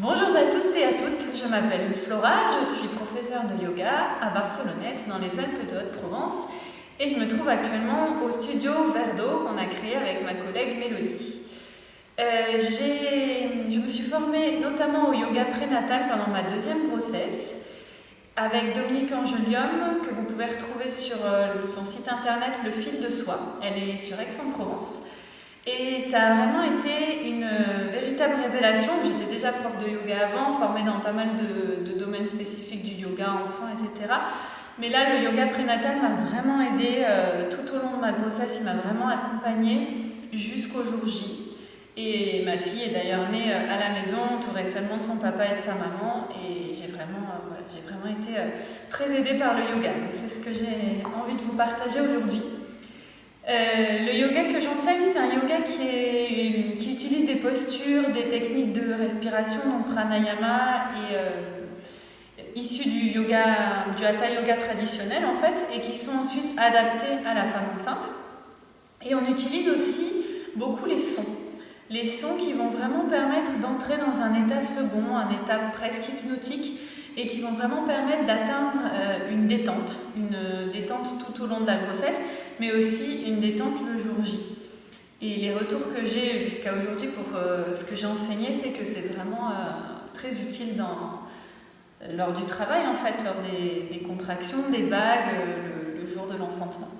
Bonjour à toutes et à toutes, je m'appelle Flora, je suis professeure de yoga à Barcelonnette dans les Alpes de Haute-Provence et je me trouve actuellement au studio Verdo qu'on a créé avec ma collègue Mélodie. Je me suis formée notamment au yoga prénatal pendant ma deuxième grossesse avec Dominique Angelium que vous pouvez retrouver sur son site internet Le Fil de Soi. Elle est sur Aix-en-Provence. Et ça a vraiment été une véritable révélation. J'étais déjà prof de yoga avant, formée dans pas mal de domaines spécifiques du yoga enfant, etc. Mais là, le yoga prénatal m'a vraiment aidée tout au long de ma grossesse. Il m'a vraiment accompagnée jusqu'au jour J. Et ma fille est d'ailleurs née à la maison, entourée seulement de son papa et de sa maman. Et j'ai vraiment été très aidée par le yoga. Donc c'est ce que j'ai envie de vous partager aujourd'hui. Le yoga que j'enseigne, c'est un yoga qui utilise des postures, des techniques de respiration, donc pranayama, et issues du hatha yoga traditionnel en fait, et qui sont ensuite adaptées à la femme enceinte. Et on utilise aussi beaucoup les sons qui vont vraiment permettre d'entrer dans un état second, un état presque hypnotique, et qui vont vraiment permettre d'atteindre une détente tout au long de la grossesse, mais aussi une détente le jour J. Et les retours que j'ai jusqu'à aujourd'hui pour ce que j'ai enseigné, c'est que c'est vraiment très utile lors du travail, en fait, lors des contractions, des vagues, le jour de l'enfantement.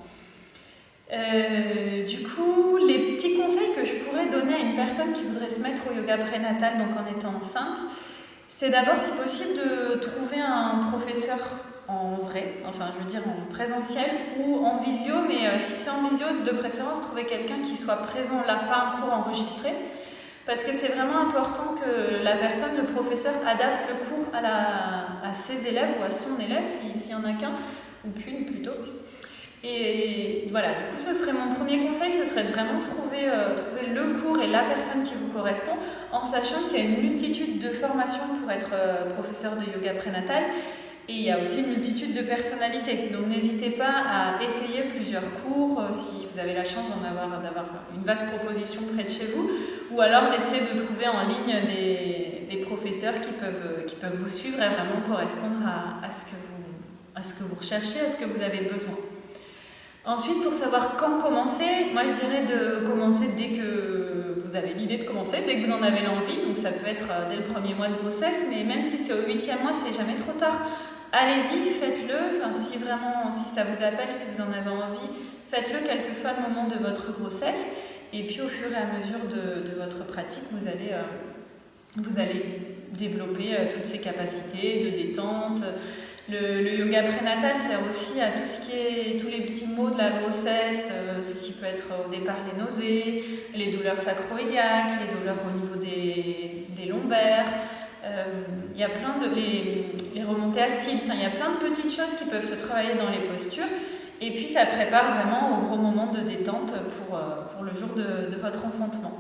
Du coup, les petits conseils que je pourrais donner à une personne qui voudrait se mettre au yoga prénatal, donc en étant enceinte, c'est d'abord, si possible, de trouver un professeur en vrai, enfin je veux dire en présentiel ou en visio, mais si c'est en visio, de préférence trouver quelqu'un qui soit présent là, pas un cours enregistré, parce que c'est vraiment important que la personne, le professeur, adapte le cours à ses élèves ou à son élève, s'il n'y en a qu'un, ou qu'une plutôt. Et voilà, du coup ce serait mon premier conseil, ce serait de vraiment trouver le cours et la personne qui vous correspond, en sachant qu'il y a une multitude de formations pour être professeur de yoga prénatal, et il y a aussi une multitude de personnalités. Donc n'hésitez pas à essayer plusieurs cours, si vous avez la chance d'avoir une vaste proposition près de chez vous, ou alors d'essayer de trouver en ligne des professeurs qui peuvent vous suivre et vraiment correspondre à ce que vous recherchez, à ce que vous avez besoin. Ensuite, pour savoir quand commencer, moi je dirais de commencer dès que vous avez l'idée de commencer, dès que vous en avez l'envie. Donc ça peut être dès le premier mois de grossesse, mais même si c'est au 8e mois, c'est jamais trop tard. Allez-y, faites-le. Enfin, si ça vous appelle, si vous en avez envie, faites-le quel que soit le moment de votre grossesse. Et puis au fur et à mesure de votre pratique, vous allez développer toutes ces capacités de détente. Le yoga prénatal sert aussi à tous les petits maux de la grossesse, ce qui peut être au départ les nausées, les douleurs sacro-iliaques, les douleurs au niveau des lombaires. Il y a plein les remontées acides, il y a plein de petites choses qui peuvent se travailler dans les postures. Et puis ça prépare vraiment au gros moment de détente pour le jour de votre enfantement.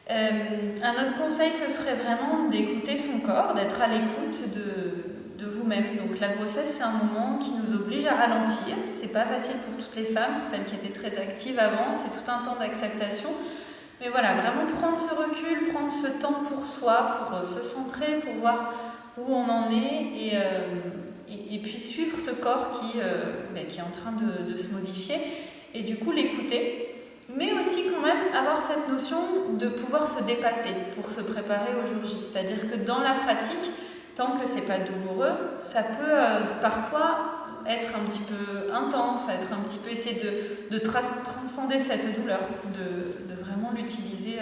Un autre conseil, ce serait vraiment d'écouter son corps, d'être à l'écoute de vous-même. Donc la grossesse, c'est un moment qui nous oblige à ralentir. C'est pas facile pour toutes les femmes, pour celles qui étaient très actives avant, c'est tout un temps d'acceptation. Mais voilà, vraiment prendre ce recul, prendre ce temps pour soi, pour se centrer, pour voir où on en est et puis suivre ce corps qui est en train de se modifier et du coup l'écouter. Mais aussi quand même avoir cette notion de pouvoir se dépasser pour se préparer au jour J. C'est-à-dire que dans la pratique, tant que c'est pas douloureux, ça peut parfois être un petit peu intense, être un petit peu essayer de transcender cette douleur, de vraiment l'utiliser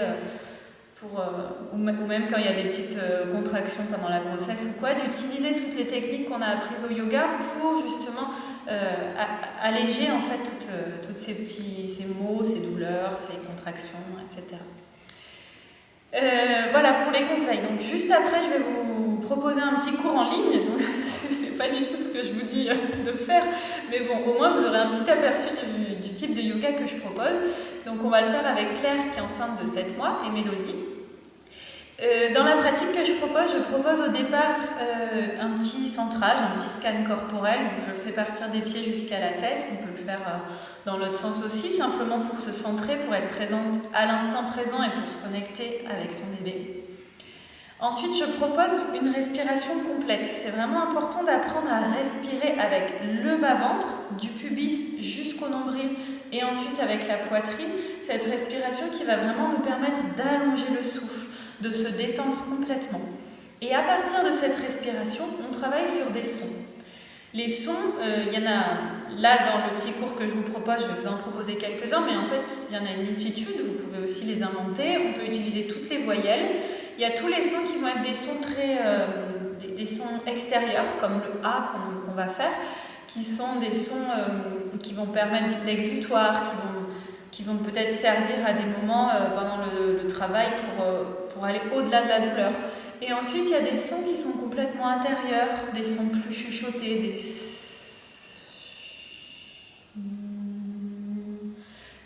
ou même quand il y a des petites contractions pendant la grossesse ou quoi, d'utiliser toutes les techniques qu'on a apprises au yoga pour justement alléger en fait toutes ces maux, ces douleurs, ces contractions, etc. Voilà pour les conseils. Donc juste après, je vais vous proposer un petit cours en ligne. Donc c'est pas du tout ce que je vous dis de faire, mais bon, au moins vous aurez un petit aperçu du type de yoga que je propose. Donc on va le faire avec Claire qui est enceinte de 7 mois et Mélodie. Dans la pratique que je propose au départ un petit centrage, un petit scan corporel. Donc je fais partir des pieds jusqu'à la tête. On peut le faire dans l'autre sens aussi, simplement pour se centrer, pour être présente à l'instant présent et pour se connecter avec son bébé. Ensuite, je propose une respiration complète. C'est vraiment important d'apprendre à respirer avec le bas-ventre, du pubis jusqu'au nombril et ensuite avec la poitrine. Cette respiration qui va vraiment nous permettre d'allonger le souffle, de se détendre complètement. Et à partir de cette respiration, on travaille sur des sons. Les sons, il y en a là dans le petit cours que je vous propose, je vais vous en proposer quelques-uns, mais en fait, il y en a une multitude, vous pouvez aussi les inventer, on peut utiliser toutes les voyelles. Il y a tous les sons qui vont être des sons des sons extérieurs, comme le A qu'on va faire, qui sont des sons qui vont permettre de l'exutoire, qui vont peut-être servir à des moments pendant le travail pour aller au-delà de la douleur. Et ensuite, il y a des sons qui sont complètement intérieurs, des sons plus chuchotés,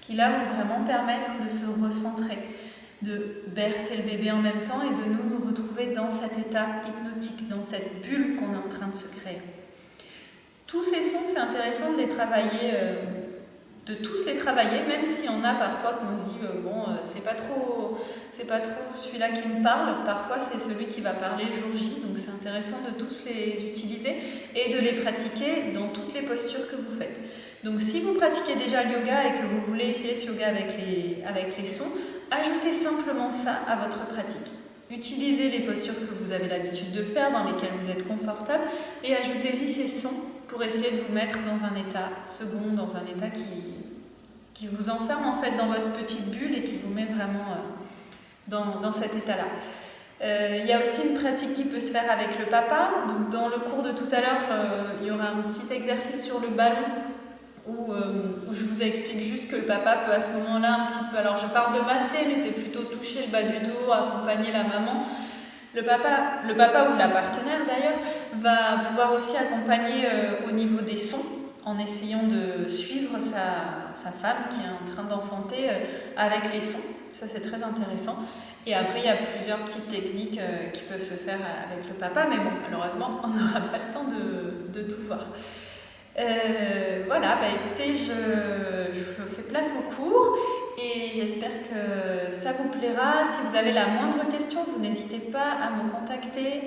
qui là vont vraiment permettre de se recentrer, de bercer le bébé en même temps et de nous retrouver dans cet état hypnotique, dans cette bulle qu'on est en train de se créer. Tous ces sons, c'est intéressant de les travailler, de tous les travailler, même si on a parfois qu'on se dit c'est pas trop celui-là qui me parle, parfois c'est celui qui va parler le jour J, donc c'est intéressant de tous les utiliser et de les pratiquer dans toutes les postures que vous faites. Donc si vous pratiquez déjà le yoga et que vous voulez essayer ce yoga avec les sons, ajoutez simplement ça à votre pratique. Utilisez les postures que vous avez l'habitude de faire, dans lesquelles vous êtes confortable, et ajoutez-y ces sons pour essayer de vous mettre dans un état second, dans un état qui vous enferme en fait dans votre petite bulle et qui vous met vraiment dans cet état-là. Il y a aussi une pratique qui peut se faire avec le papa. Donc, dans le cours de tout à l'heure, il y aura un petit exercice sur le ballon où je vous explique juste que le papa peut à ce moment-là un petit peu, alors je parle de masser, mais c'est plutôt toucher le bas du dos, accompagner la maman. Le papa ou la partenaire d'ailleurs va pouvoir aussi accompagner au niveau des sons en essayant de suivre sa femme qui est en train d'enfanter avec les sons. Ça c'est très intéressant. Et après il y a plusieurs petites techniques qui peuvent se faire avec le papa, mais bon, malheureusement on n'aura pas le temps de tout voir. Voilà, écoutez, je fais place au cours et j'espère que ça vous plaira. Si vous avez la moindre question, vous n'hésitez pas à me contacter.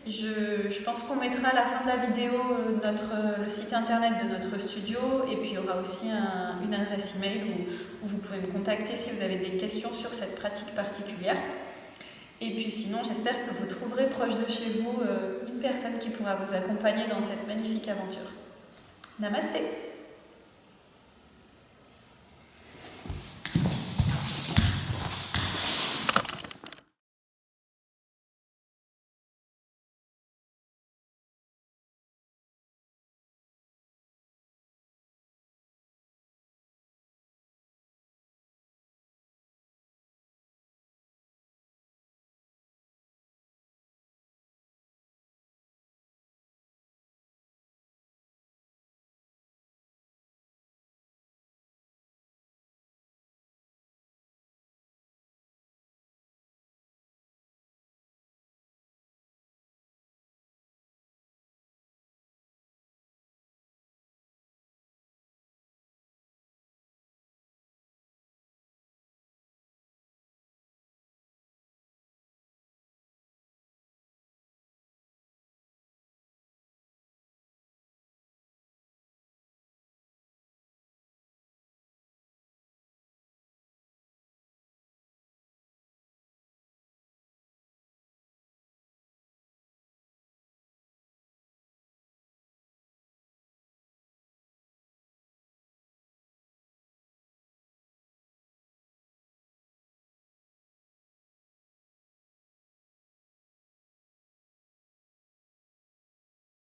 Je pense qu'on mettra à la fin de la vidéo le site internet de notre studio et puis il y aura aussi une adresse email où vous pouvez me contacter si vous avez des questions sur cette pratique particulière. Et puis sinon, j'espère que vous trouverez proche de chez vous une personne qui pourra vous accompagner dans cette magnifique aventure. Namasté!